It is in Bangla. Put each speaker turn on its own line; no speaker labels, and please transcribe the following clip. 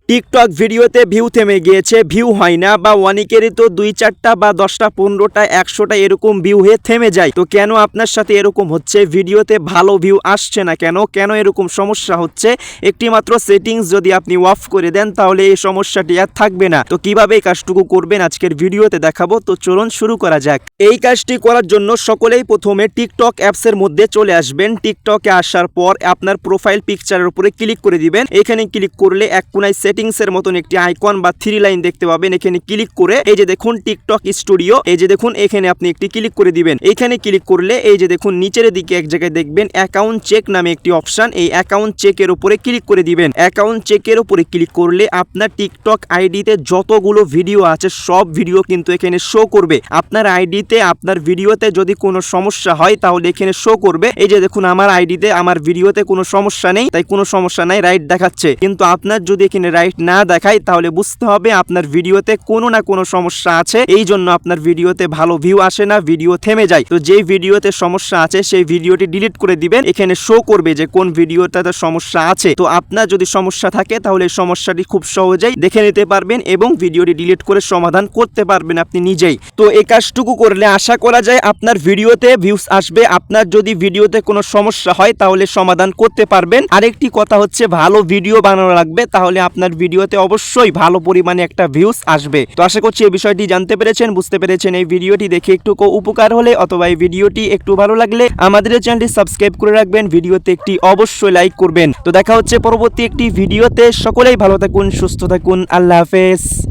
টিকটক ভিডিওতে ভিউ থেমে গিয়েছে, ভিউ হয় না, বা অনেকেরই তো 2-4টা বা 10টা 15টা 100টা এরকম ভিউ হয়ে থেমে যায়। তো কেন আপনার সাথে এরকম হচ্ছে? ভিডিওতে ভালো ভিউ আসছে না কেন? কেন এরকম সমস্যা হচ্ছে? একটি মাত্র সেটিংস যদি আপনি অফ করে দেন তাহলে এই সমস্যাটি আর থাকবে না। তো কিভাবে এই কাজটুকু করবেন আজকের ভিডিওতে দেখাবো। তো চলুন শুরু করা যাক। এই কাজটি করার জন্য সকলেই প্রথমে টিকটক অ্যাপসের মধ্যে চলে আসবেন। টিকটকে আসার পর আপনার প্রোফাইল পিকচারের উপরে ক্লিক করে দিবেন। এখানে ক্লিক করলে এক কোনায় সেটিংসের মতন একটি আইকন বা 3 লাইন দেখতে পাবেন। এখানে ক্লিক করে এই যে দেখুন টিকটক স্টুডিও, এই যে দেখুন এখানে আপনি একটি ক্লিক করে দিবেন। এখানে ক্লিক করলে এই যে দেখুন নিচের দিকে এক জায়গায় দেখবেন অ্যাকাউন্ট চেক নামে একটি অপশন, এই অ্যাকাউন্ট চেকের উপরে ক্লিক করে দিবেন। অ্যাকাউন্ট চেকের উপরে ক্লিক করলে আপনার টিকটক আইডিতে যতগুলো ভিডিও আছে সব ভিডিও কিন্তু এখানে শো করবে। আপনার আইডিতে আপনার ভিডিওতে যদি কোনো সমস্যা হয় তাহলে এখানে শো করবে। এই যে দেখুন আমার আইডিতে আমার ভিডিওতে কোনো সমস্যা নেই, তাই কোনো সমস্যা নাই, রাইট দেখাচ্ছে। কিন্তু আপনার যদি এখানে রাইট না দেখায় তাহলে বুঝতে হবে আপনার ভিডিওতে কোনো না কোনো সমস্যা আছে, এই জন্য আপনার ভিডিওতে ভালো ভিউ আসে না, ভিডিও থেমে যায়। তো যেই ভিডিওতে সমস্যা আছে সেই ভিডিওটি ডিলিট করে দিবেন। এখানে শো করবে যে কোন ভিডিওটাতে সমস্যা আছে। তো আপনার যদি সমস্যা থাকে তাহলে এই সমস্যাটি খুব সহজেই দেখে নিতে পারবেন এবং ভিডিওটি ডিলিট করে সমাধান করতে পারবেন আপনি নিজেই। তো এই কাজটুকু করলে আশা করা যায় আপনার ভিডিওতে ভিউজ আসবে। আপনার যদি ভিডিওতে কোনো সমস্যা হয় তাহলে সমাধান করতে পারবেন। আরেকটি কথা হচ্ছে ভালো ভিডিও বানানো লাগবে, তাহলে আপনার ভিডিওতে অবশ্যই ভালো পরিমাণে একটা ভিউজ আসবে। তো আশা করছি এই বিষয়টি জানতে পেরেছেন, বুঝতে পেরেছেন। এই ভিডিওটি দেখে একটু উপকার হলে অথবা এই ভিডিওটি একটু ভালো লাগলে আমাদের চ্যানেলটি সাবস্ক্রাইব করে রাখবেন, ভিডিওতে একটি অবশ্যই লাইক করবেন। তো দেখা হচ্ছে পরবর্তী একটি ভিডিওতে। সকলেই ভালো থাকুন, সুস্থ থাকুন, আল্লাহ হাফেজ।